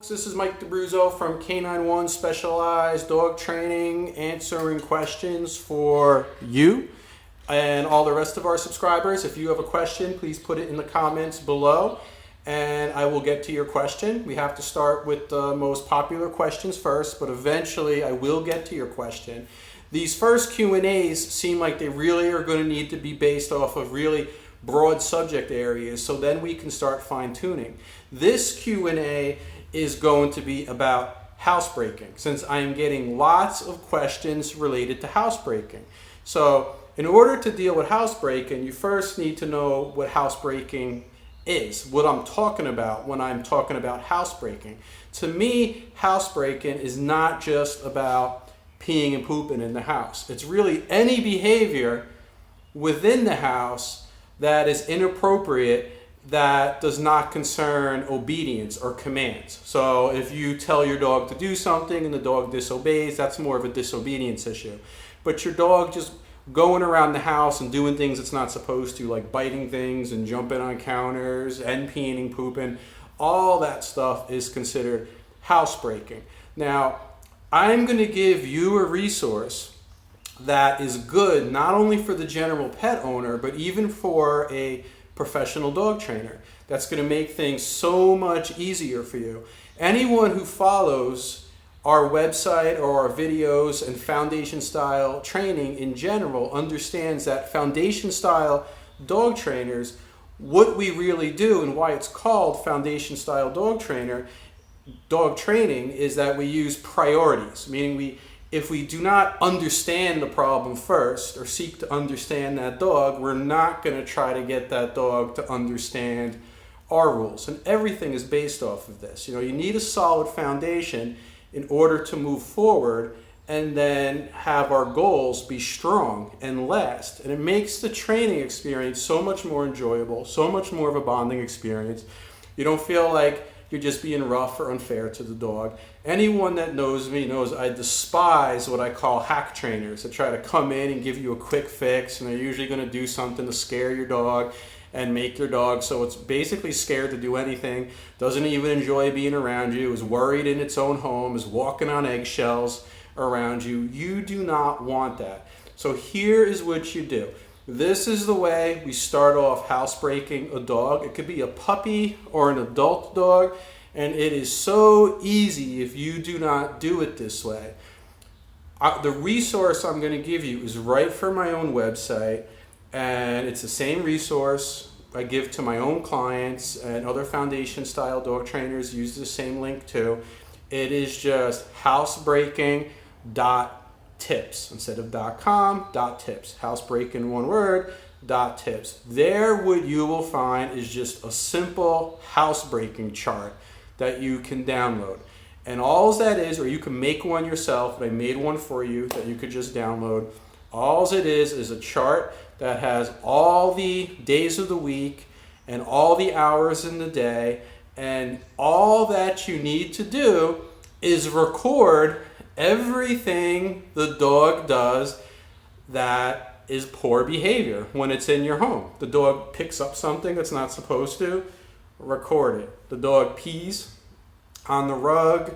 This is Mike DeBruzzo from K91 Specialized Dog Training, answering questions for you and all the rest of our subscribers. If you have a question, please put it in the comments below and I will get to your question. We have to start with the most popular questions first, but eventually I will get to your question. These first Q&As seem like they really are going to need to be based off of really broad subject areas, so then we can start fine-tuning. This Q&A is going to be about housebreaking, since I am getting lots of questions related to housebreaking. So in order to deal with housebreaking, you first need to know what housebreaking is, what I'm talking about when I'm talking about housebreaking. To me, housebreaking is not just about peeing and pooping in the house. It's really any behavior within the house that is inappropriate, that does not concern obedience or commands. So if you tell your dog to do something and the dog disobeys, that's more of a disobedience issue. But your dog just going around the house and doing things it's not supposed to, like biting things and jumping on counters and peeing and pooping, all that stuff is considered housebreaking. Now, I'm going to give you a resource that is good not only for the general pet owner, but even for a professional dog trainer. That's going to make things so much easier for you. Anyone who follows our website or our videos and foundation style training in general understands that foundation style dog trainers, what we really do and why it's called foundation style dog training is that we use priorities, meaning if we do not understand the problem first or seek to understand that dog, we're not going to try to get that dog to understand our rules. And everything is based off of this. You need a solid foundation in order to move forward and then have our goals be strong and last. And it makes the training experience so much more enjoyable, so much more of a bonding experience. You don't feel like you're just being rough or unfair to the dog. Anyone that knows me knows I despise what I call hack trainers that try to come in and give you a quick fix, and they're usually going to do something to scare your dog and make your dog so it's basically scared to do anything, doesn't even enjoy being around you, is worried in its own home, is walking on eggshells around you. You do not want that. So here is what you do. This is the way we start off housebreaking a dog. It could be a puppy or an adult dog, and it is so easy if you do not do it this way. The resource I'm going to give you is right from my own website, and it's the same resource I give to my own clients, and other foundation style dog trainers use the same link too. It is just housebreaking.tips instead of .com, .tips. Housebreaking, one word, .tips. There, what you will find is just a simple housebreaking chart that you can download. And all that is, or you can make one yourself, but I made one for you that you could just download. All it is a chart that has all the days of the week and all the hours in the day, and all that you need to do is record everything the dog does that is poor behavior when it's in your home. The dog picks up something that's not supposed to, record it. The dog pees on the rug,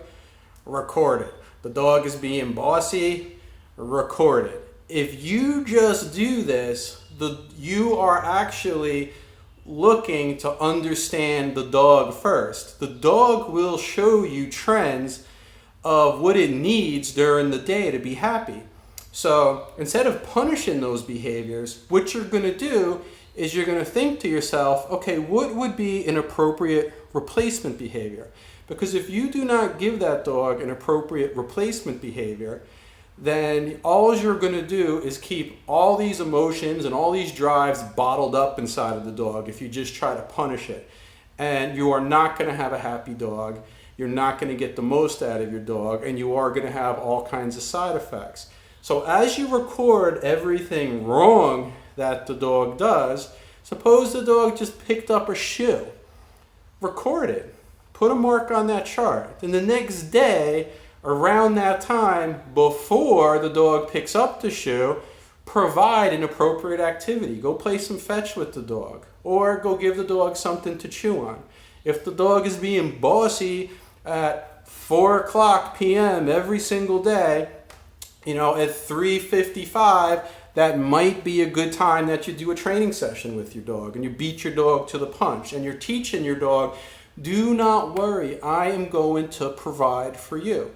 record it. The dog is being bossy, record it. If you just do this, you are actually looking to understand the dog first. The dog will show you trends of what it needs during the day to be happy. So instead of punishing those behaviors, what you're going to do is you're going to think to yourself, okay, what would be an appropriate replacement behavior? Because if you do not give that dog an appropriate replacement behavior, then all you're going to do is keep all these emotions and all these drives bottled up inside of the dog if you just try to punish it. And you are not going to have a happy dog. You're not going to get the most out of your dog, and you are going to have all kinds of side effects. So as you record everything wrong that the dog does, suppose the dog just picked up a shoe. Record it. Put a mark on that chart. Then the next day, around that time, before the dog picks up the shoe, provide an appropriate activity. Go play some fetch with the dog, or go give the dog something to chew on. If the dog is being bossy at 4 o'clock p.m. every single day, at 3:55, that might be a good time that you do a training session with your dog and you beat your dog to the punch and you're teaching your dog, do not worry, I am going to provide for you.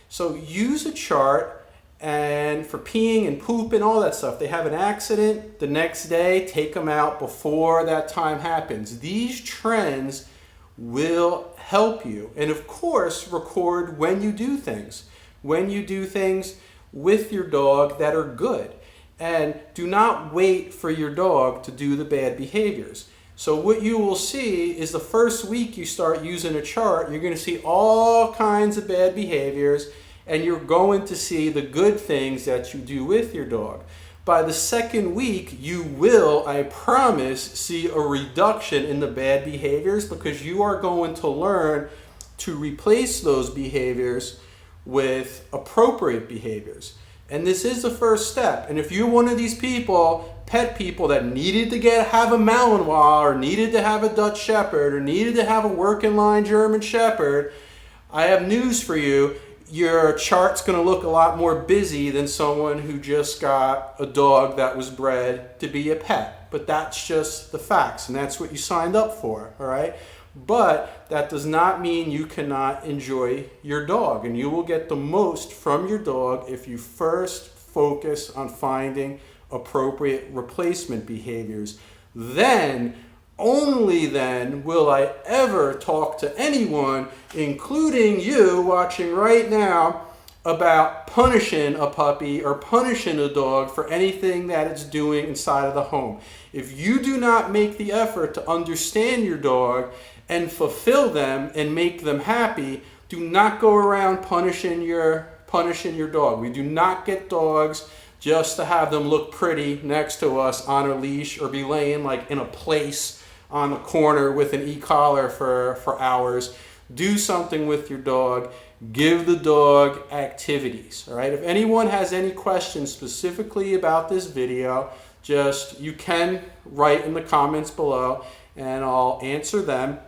So use a chart. And for peeing and poop and all that stuff, they have an accident the next day, take them out before that time happens. These trends will help you. And of course, record when you do things. When you do things with your dog that are good. And do not wait for your dog to do the bad behaviors. So what you will see is the first week you start using a chart, you're going to see all kinds of bad behaviors, and you're going to see the good things that you do with your dog. By the second week, you will, I promise, see a reduction in the bad behaviors because you are going to learn to replace those behaviors with appropriate behaviors. And this is the first step. And if you're one of these people, pet people that needed to have a Malinois or needed to have a Dutch Shepherd or needed to have a working line German Shepherd, I have news for you. Your chart's going to look a lot more busy than someone who just got a dog that was bred to be a pet. But that's just the facts, and that's what you signed up for, all right? But that does not mean you cannot enjoy your dog, and you will get the most from your dog if you first focus on finding appropriate replacement behaviors. Then, only then will I ever talk to anyone, including you watching right now, about punishing a puppy or punishing a dog for anything that it's doing inside of the home. If you do not make the effort to understand your dog and fulfill them and make them happy, do not go around punishing your dog. We do not get dogs just to have them look pretty next to us on a leash or be laying like in a place on the corner with an e-collar for hours. Do something with your dog. Give the dog activities. All right. If anyone has any questions specifically about this video, you can write in the comments below and I'll answer them.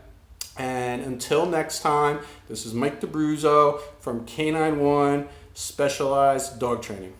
And until next time, this is Mike DeBruzzo from K91 Specialized Dog Training.